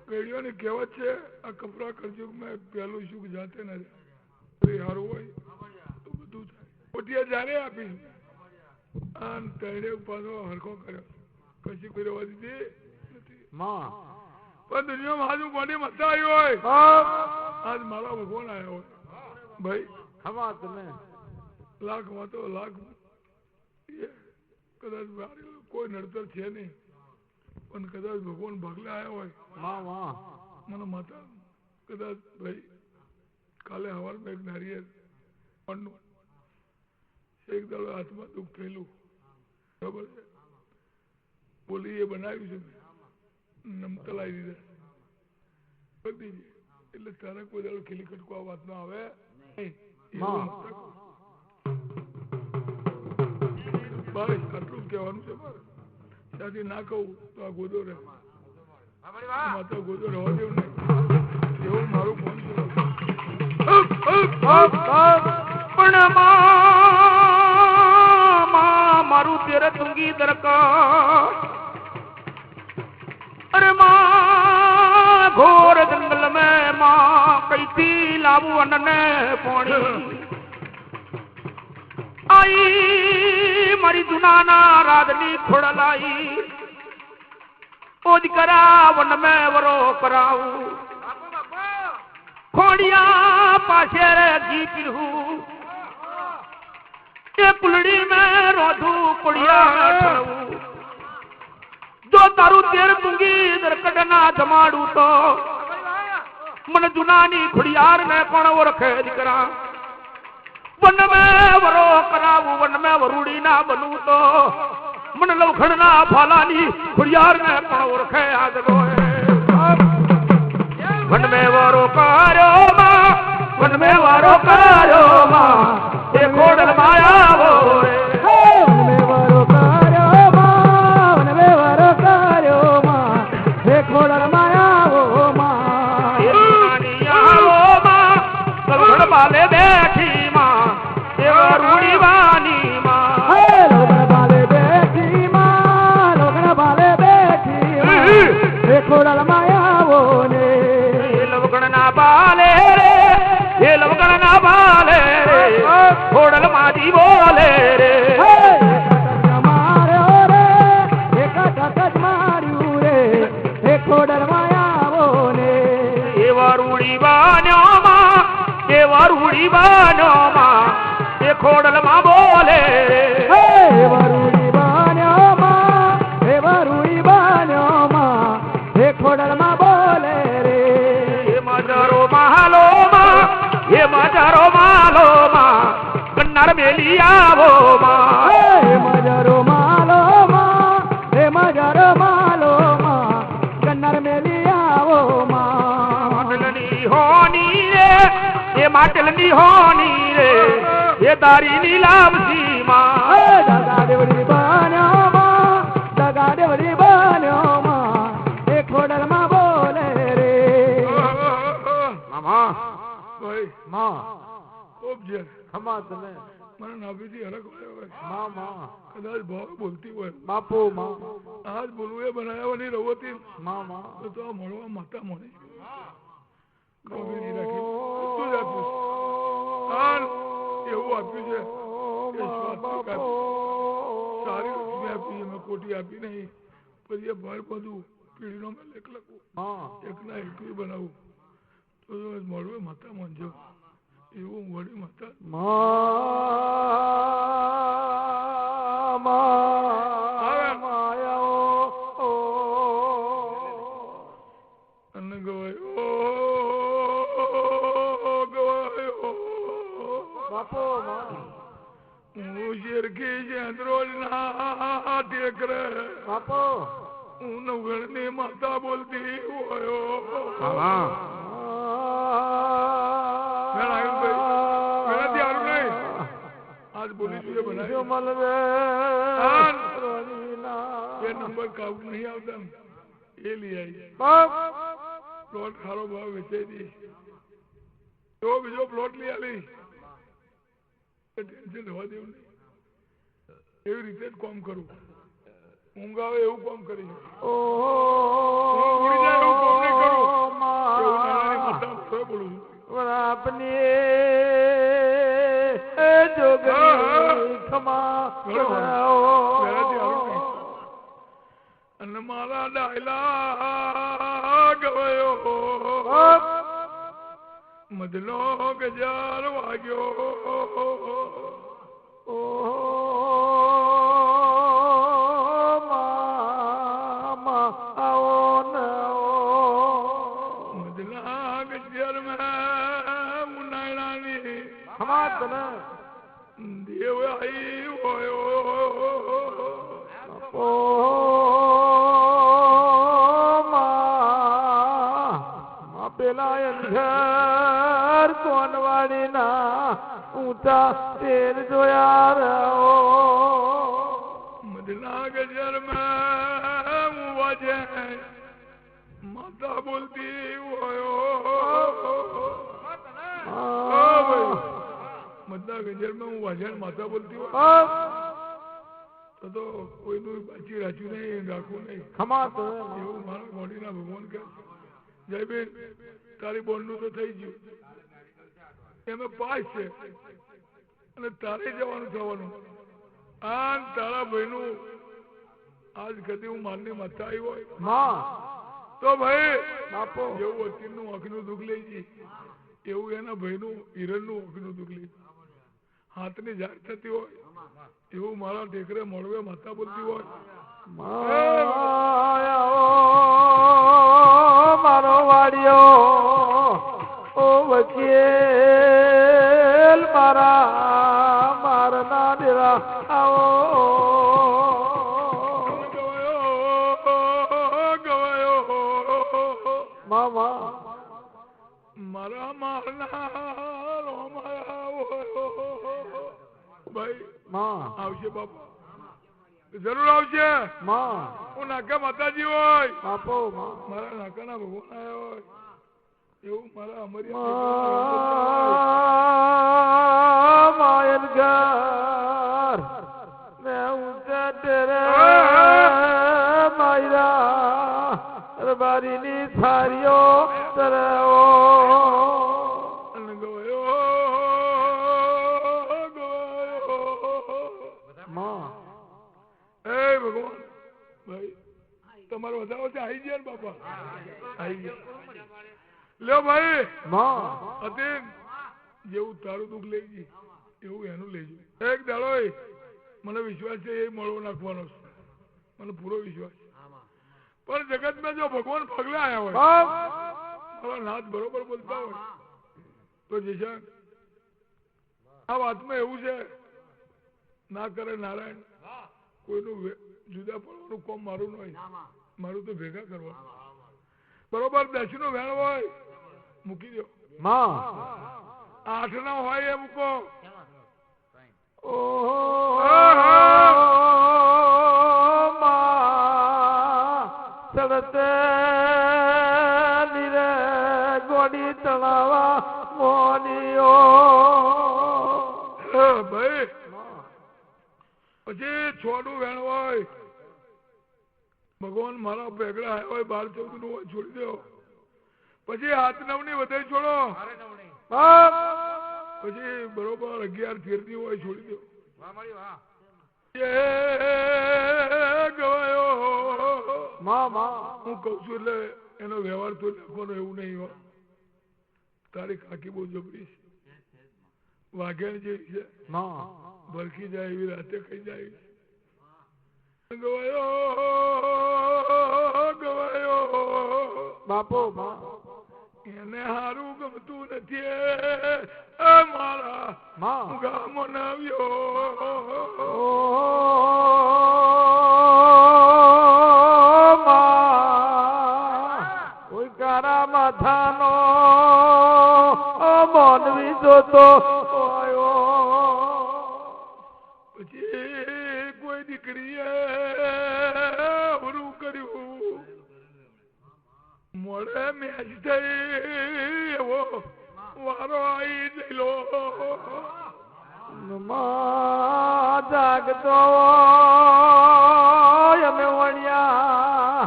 ગળીઓની કહેવત છે આ કપરા કરજુગમાં પેલું સુખ જાતે ના જાય સારું હોય તો બધું થાય પોટિયા જાણે આપીશું આ તણે પાછો હરખો કર્યો પછી કોઈ રવા દીધી નથી માં પણ દુનિયામાં આજુ મોટી મસ્તા આવી હોય આજ મારા ભગવાન આવ્યા હોય ભાઈ ખમા તમે લાખમાં તો લાખ કદાચ કોઈ નડતર છે નહીં પણ કદાચ ભગવાન ભાગલે આવ્યા હોય મને માતા કદાચ ભાઈ કાલે હવારમાં એક નારિયેળ એક દાડો હાથમાં દુઃખ થયેલું બરાબર છે બોલી એ બનાવ્યું છે નમતલાઈ દીધા એટલે તારા કોઈ દાડો ખીલી કટકો આ વાત ના આવે બસ આટલું જ કહેવાનું છે મારે ત્યાંથી ના કહું તો આ ગોદો રહે માતા ગોદો રહેવા દેવું નહીં એવું મારું ફોન છે પણ મારું તેરે તુંગી દરકાર अरे माँ घोर जंगल में माँ कैसी लावू अनने पानी आई मारी दुनाना ની ખોડલાઈ ઓજ કરા વન મે વરો કરાવું ખોડિયા પાસે રે જી પીરું એ પુલડી મે રોધું કોડિયા ઠલવું જો તારું તેર પુંગી દરકડ ના જમાડું તો मन जुनानी खुड़ियार ने पण ओरखे दिकरा वन में वरो करावू वन में वरूड़ी ना बनू तो मन लवखण ना फालानी खुड़ियार ने पण ओरखे आज गोए वन में वरो कार्यो मां वन में वरो कार्यो मां ए खोडल माया वो रे वन में वरो कार्यो मां वन में वरो कार्यो मां ए खोडल माया वो मां बाले बैठी मां ये वरूड़ी वानी मां लोगन बाले बैठी मां लोगन बाले बैठी मां ये खोडल माया वो ने ये लवगण ना बाले रे ये लवगण ना बाले रे खोडल माजी बोले रे मारो रे एक टकज मारू रे ये खोडल माया वो ने ये वरूड़ी वान्यो ये वरूड़ी बानो मां ये खोडल मां बोले हे वरूड़ी बानो मां हे वरूड़ी बानो मां हे खोडल मां बोले रे ये मजरो मालो मां ये मजरो मालो मां कन्नर मेली आवो मां हे मजरो मालो मां हे मजरो मालो मां कन्नर मेली आवो मां माटलनी होनी रे ये माटलनी होनी रे ये दारी नीलावसी मां दगा देवड़ी बानो मां दगा देवड़ी बानो मां हे खोडल मां बोले रे मामा ભાઈ मां ખૂબ છે ખમા તને મને નાભીથી હરખ હોય मां मां કદાચ ભાવ બોલતી હોય બાપુ मां આજ બોલવું એ બનાવવાની રવતી मां मां તો આ મળવા માતા મોની નાભીથી રાખી બધું જ આપ્યું આન એવું આપ્યું છે એ સ્વાત્મિક આપ્યું સારી લક્ષ્મી આપી છે મેં ખોટી આપી નહીં પછી એ ભાર બધું પીડીનો મેં લેખ લખું हां એકના એકલું બનાવું તો મળવું માતા મોનજો એવું વળી માતા माया અને ગવાયો बापू मां હું શેરખી ચંદ્રોલ ના ટેકરે बापू હું નવગણની માતા બોલતી હોયો मामा આજ બોલી જોઈએ બનાવી मलवे એ નંબર કાઉટ નહીં આવતા એ લઈ આવી પ્લોટ ખારો ભાવ વેચાઈ દે એવો બીજો પ્લોટ લઈ આવી ટેન્શન રહેવા દેવું નહીં એવી રીતે જ કામ કરું ઊંઘ આવે એવું કામ કરી ઉડી જાય એવું કામ નહીં કરું એવું નાનાની માતા બોલું છું अपनी जोगनी खमा અને મારા ડાયલા ગયો મધનો ગજાર વાગ્યો દેવ આઈ હોયો પેલા અંધર કોનવાડી ના ઊંચા તેર જોયા મદના ગજર માં હું વાજે માતા બોલતી હોયો મદના ગજર માં હું વાજણ માતા બોલતી હોય તો કોઈનું બાચી રાખ્યું નહીં રાખવું નહીં ખમા એવું મારા બોડીના ભગવાન કહે જય બેન તારી બોન્ડનું તો થઈ ગયું એમાં પાસ છે અને તારે જવાનું થવાનું આ તારા ભાઈનું આજ કદી હું મારની માતા આવી હોય માં તો ભાઈ બાપો જેવું અત્યારનું આંખનું દુઃખ લઈ જઈ એવું એના ભાઈનું હિરણનું આંખનું દુઃખ લઈ હાથની જાર થતી હોય એવું મારા ટેકરે મળવે માતા બોલતી હોય મારો વાડિયો ઓ વકીલ મારના ડેરા આવો મામા મારા મારના ભાઈ માં આવશે બાપા જરૂર આવશે માં હું નાકા માતાજી હોય બાપો માં મારા નાકાના ભગવાન આવ્યા હોય એવું મારા અમારી માયન ઘર મે ઊંચે તેરે માયરા બારીની થારીઓ તરવો ભગવાન ભાઈ તમારો વધારો છે આવી ગયા ને બાપા આવી ગયા લ્યો ભાઈ અતીન જેવું તારું દુઃખ લઈ ગઈ એવું એનું લેજો એક દાડો મને વિશ્વાસ છે એ મળવો નાખવાનો છે મને પૂરો વિશ્વાસ પણ જગત માં જો ભગવાન પગલે આવ્યા હોય મારા નાથ બરોબર બોલતા હોય તો જયશાન આ વાતમાં એવું છે ના કરે નારાયણ કોઈનું જુદા પડવાનું કોમ મારું નહીં મારું તો ભેગા કરવા બરોબર 10 નો વેણ હોય મૂકી દો 8 ના હોય એ મૂકો ચડતે નીરે ગોડી તળાવા મોનીઓ ભાઈ પછી છોડું વેણ હોય ભગવાન મારા ભેગડા હોય 12-14 નું હોય છોડી દો પછી હાથ નવની વધાઈ છોડો પછી બરોબર 11-13 ની હોય છોડી દો હું કઉ છું એટલે એનો વ્યવહાર તો લખવાનો એવું નહીં હોય તારી કાકી બહુ જબરી છે વાઘેણ જેવી છે ભરખી જાય એવી રાતે ખાઈ જાય ગવાયો બાપો એને હારું ગમતું નથી મારા ગામો કોઈ કારા માથાનો મોનવી જોતો પછી કોઈ દીકરીએ હરું કર્યું મોડે મેચ થઈ એવો વારો આવી જઈલો જાગતો અમે વણ્યા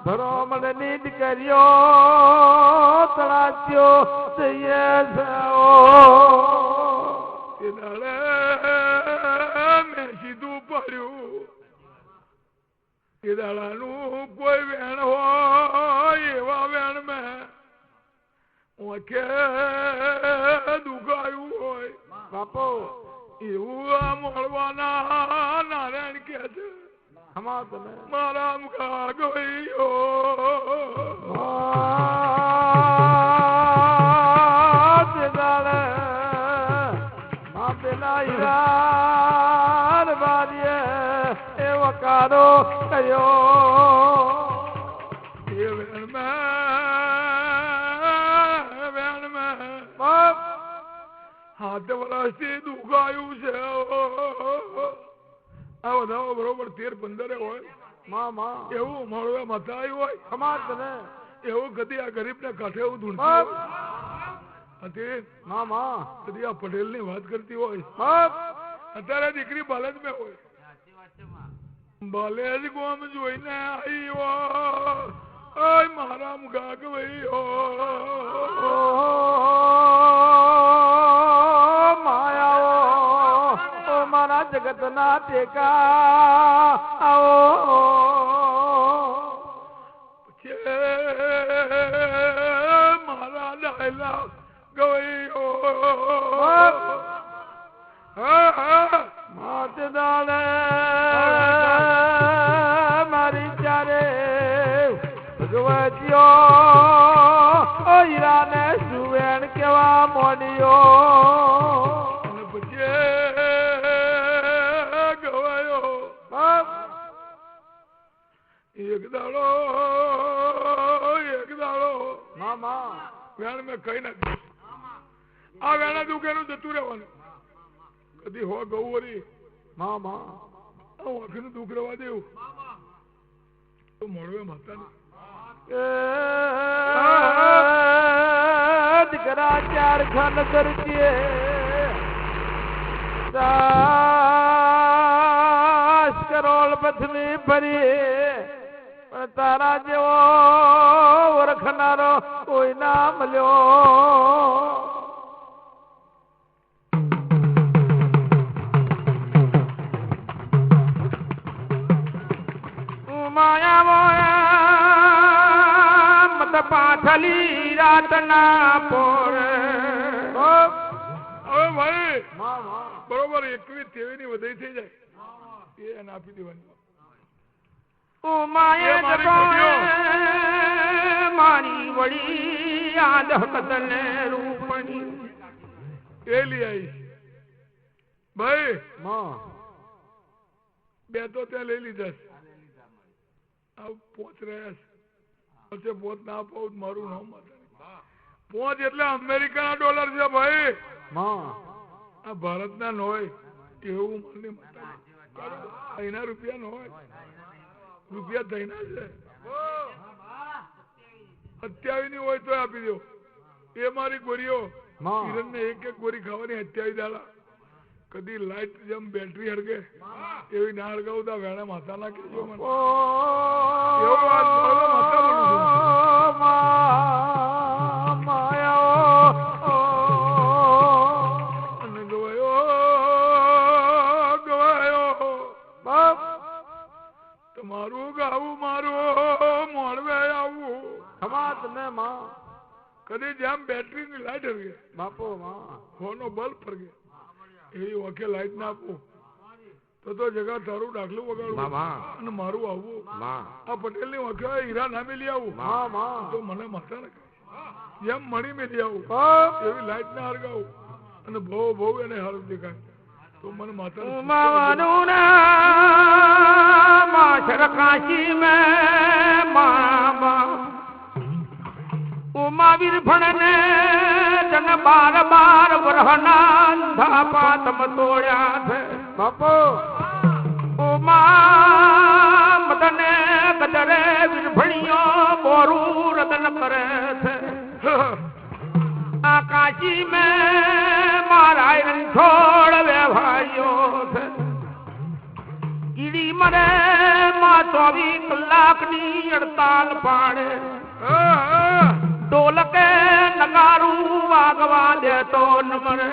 ભરોમણ નીંદ કર્યો તળાસ્યો જઈએ મેં સીધું પડ્યું એ દાડાનું કોઈ વેણ હોય એવા વેણ મેં ઓકે દુખાયું હોય બાપો એવું આ મળવાના નારાયણ કે છે મારા મુખા ગયો પેલા હીરા બારીએ એ વકારો કર્યો એ વેણ મેં હાથ વર્ષથી દુખાયું છે આ બધા બરોબર 13-15 હોય એવું મળવા માથા આવ્યું હોય સમાજ ને એવું કદી આ ગરીબ ને કાંઠે એવું ધૂણતું કદી આ પટેલ ની વાત કરતી હોય અત્યારે દીકરી બાલેજ મેં હોય બાલેજ ગોમ જોઈને આવી હોય મારા ગાગ ભાઈ માયા મારા જગત ના ટેકા આવો મારા ડાયલા ગયો મતદાને મારી ચારે ભગવતીઓ હીરાને સુવેણ કેવા મોડિયો અને પછી ગવાયો એક દાડો મામા વેણ મેં કઈ નથી આ વેણા દુકાનું જતું રહેવાનું કદી હો ગૌરી મામા આ વાંખનું દુઃખ રહેવા દેવું તો મળવે માતા દીકરા ચાર ખાન કરજે દાસ કરોડ પથની ભરી પણ તારા જેવો ઓળખનારો કોઈ ના મળ્યો માયા મોયા મત પાથલી રાતના પોર હવે ભાઈ બરોબર 21-23 ની વધાઈ થઈ જાય એ એને આપી દેવાની મારી વળી યાદ કદને રૂપણી એ લઈ આવી ભાઈ બે તો ત્યાં લઈ લીધા પોચ રહ્યા છે પોચ ના પાઉં મારું નામ પોચ એટલે અમેરિકાના ડોલર છે ભાઈ આ ભારતના ન હોય એવું મને અહીંના રૂપિયા ન હોય રૂપિયા થઈના છે 27 ની હોય તો આપી દો એ મારી ગોરીઓ કિરણ ને એક ગોરી ખાવાની 27 દાડા કદી લાઈટ જેમ બેટરી હળગે એવી ના હળગાવતા વેણા માથા ના કહેજો મને એવો વાત માથા બોલું છું અને ગવાયો તમારું ગાવું મારું મોડવે આવું તમે માં કદી જેમ બેટરી ની લાઈટ હળગે બાપો માં ફોનો બલ્બ ફરગે એવી વખે લાઈટ ના આપવું તો જગા તારું દાખલું વગાડવું અને મારું આવવું આ પટેલ ની વખે હીરા ના મેલી આવું તો મને માથા ના જેમ મણી મેલી આવું એવી લાઈટ ના હરગાવું અને બહુ એને હારું દેખાય તો મને માથા કાશી મેં ઉમાવીર ભણને જન 12 વરહના ધાપા તમ તોડ્યા છે બાપો ઉમા મદને ગદરે વિરભણીઓ બોરું રદન કરે છે આકાશી મેં મારા રણછોડ વેવાયો છે કીડી મરે માં 24 કલાકની 48 પાડે ઢોલકે નગારું વાગવા દેતો ન મરે